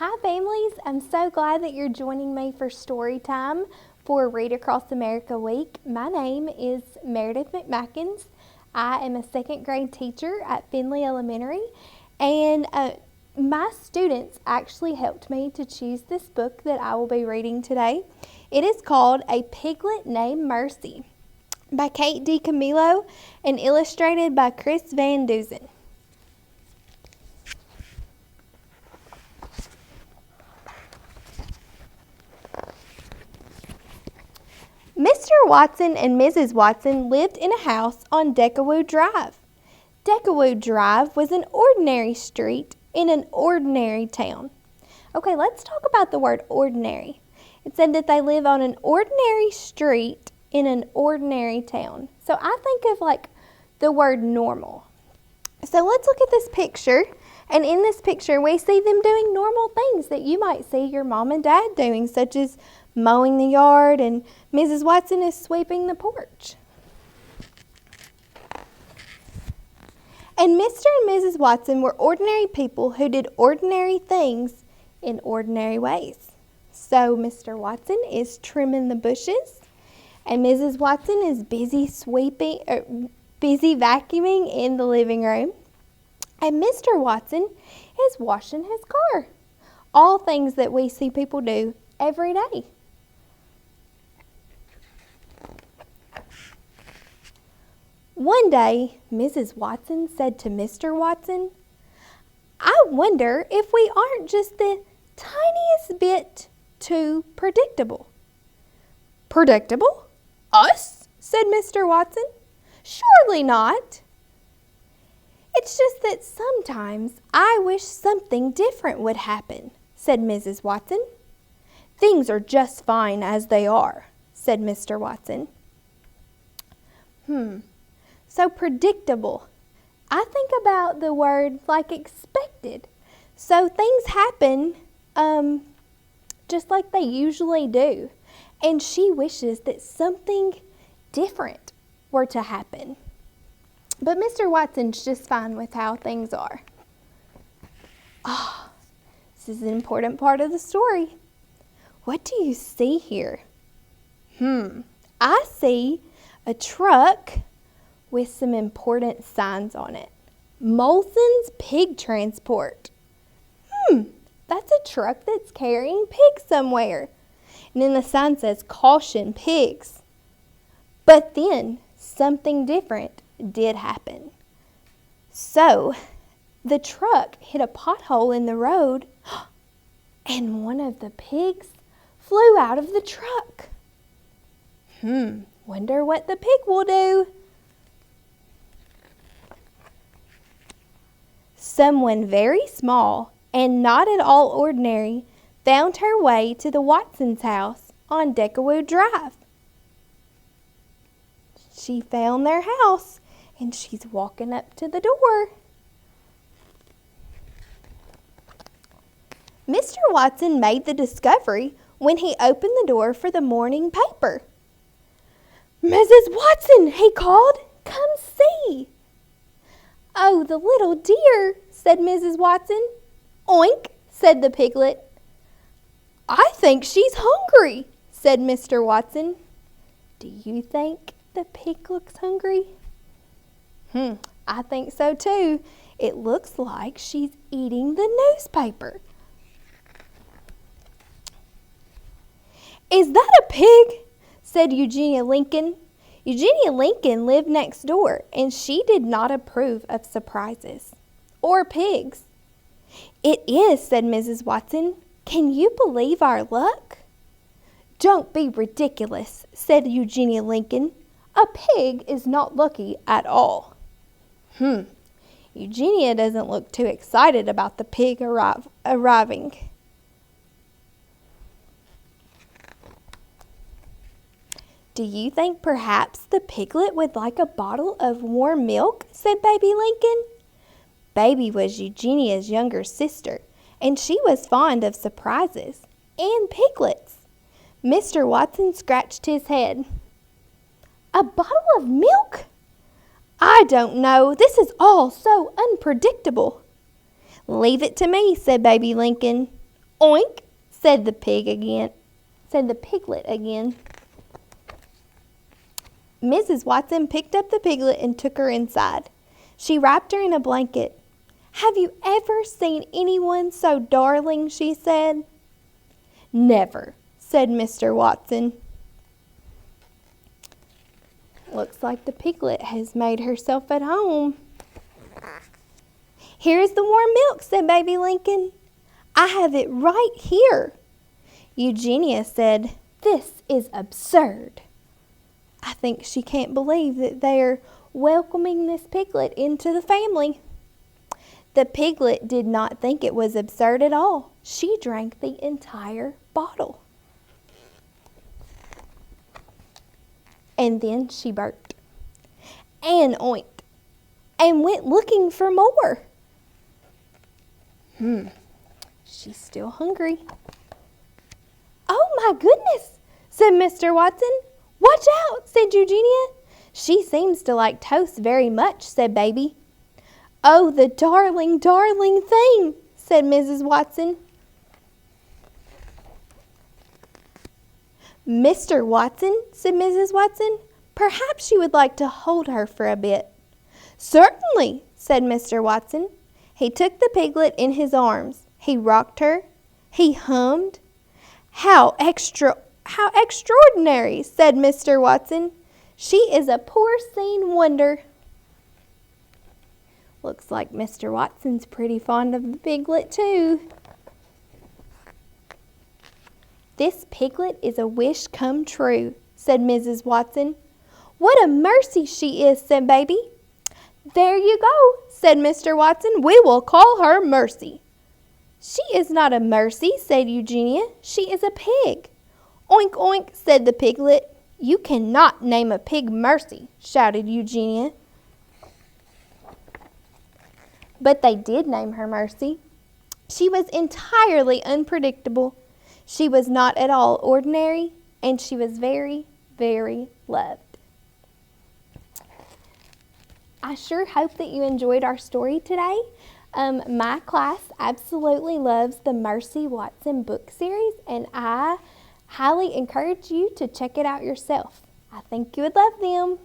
Hi families, I'm so glad that you're joining me for story time for Read Across America Week. My name is Meredith McMackins. I am a second grade teacher at Finley Elementary, and my students actually helped me to choose this book that I will be reading today. It is called A Piglet Named Mercy by Kate DiCamillo and illustrated by Chris Van Dusen. Mr. Watson and Mrs. Watson lived in a house on Decawoo Drive. Decawoo Drive was an ordinary street in an ordinary town. Okay, let's talk about the word ordinary. It said that they live on an ordinary street in an ordinary town. So I think of like the word normal. So let's look at this picture. And in this picture, we see them doing normal things that you might see your mom and dad doing, such as mowing the yard, and Mrs. Watson is sweeping the porch. And Mr. and Mrs. Watson were ordinary people who did ordinary things in ordinary ways. So Mr. Watson is trimming the bushes, and Mrs. Watson is busy vacuuming in the living room. And Mr. Watson is washing his car. All things that we see people do every day. One day, Mrs. Watson said to Mr. Watson, "I wonder if we aren't just the tiniest bit too predictable." "Predictable? Us?" said Mr. Watson. "Surely not." "It's just that sometimes I wish something different would happen," said Mrs. Watson. "Things are just fine as they are," said Mr. Watson. So predictable. I think about the word like expected. So things happen just like they usually do. And she wishes that something different were to happen. But Mr. Watson's just fine with how things are. This is an important part of the story. What do you see here? I see a truck with some important signs on it. Molson's Pig Transport. That's a truck that's carrying pigs somewhere. And then the sign says, "Caution, pigs." But then something different did happen. So the truck hit a pothole in the road, and one of the pigs flew out of the truck. Wonder what the pig will do. Someone very small and not at all ordinary found her way to the Watsons' house on Decawoo Drive. She found their house and she's walking up to the door. Mr. Watson made the discovery when he opened the door for the morning paper. "Mrs. Watson," he called, "come see." "Oh, the little dear," said Mrs. Watson. "Oink," said the piglet. "I think she's hungry," said Mr. Watson. Do you think the pig looks hungry? I think so too. It looks like she's eating the newspaper. "Is that a pig?" said Eugenia Lincoln. Eugenia Lincoln lived next door, and she did not approve of surprises or pigs. "It is," said Mrs. Watson. "Can you believe our luck?" "Don't be ridiculous," said Eugenia Lincoln. "A pig is not lucky at all." Eugenia doesn't look too excited about the pig arriving. "Do you think perhaps the piglet would like a bottle of warm milk?" said Baby Lincoln. Baby was Eugenia's younger sister, and she was fond of surprises and piglets. Mr. Watson scratched his head. "A bottle of milk? I don't know. This is all so unpredictable." "Leave it to me," said Baby Lincoln. Oink, said the piglet again. Mrs. Watson picked up the piglet and took her inside. She wrapped her in a blanket. Have you ever seen anyone so darling? She said. Never, said Mr. Watson. Looks like the piglet has made herself at home. Here's the warm milk, said Baby Lincoln. I have it right here. Eugenia said, this is absurd. I think she can't believe that they're welcoming this piglet into the family. The piglet did not think it was absurd at all. She drank the entire bottle. And then she burped and oinked and went looking for more. She's still hungry. Oh my goodness, said Mr. Watson. Watch out, said Eugenia. She seems to like toast very much, said Baby. Oh, the darling, darling thing, said Mrs. Watson. Mr. Watson, said Mrs. Watson, perhaps you would like to hold her for a bit. Certainly, said Mr. Watson. He took the piglet in his arms. He rocked her. He hummed. How extraordinary, said Mr. Watson. She is a porcine wonder. Looks like Mr. Watson's pretty fond of the piglet, too. This piglet is a wish come true, said Mrs. Watson. What a mercy she is, said Baby. There you go, said Mr. Watson. We will call her Mercy. She is not a mercy, said Eugenia. She is a pig. Oink, oink, said the piglet. You cannot name a pig Mercy, shouted Eugenia. But they did name her Mercy. She was entirely unpredictable. She was not at all ordinary, and she was very, very loved. I sure hope that you enjoyed our story today. My class absolutely loves the Mercy Watson book series, and I highly encourage you to check it out yourself. I think you would love them.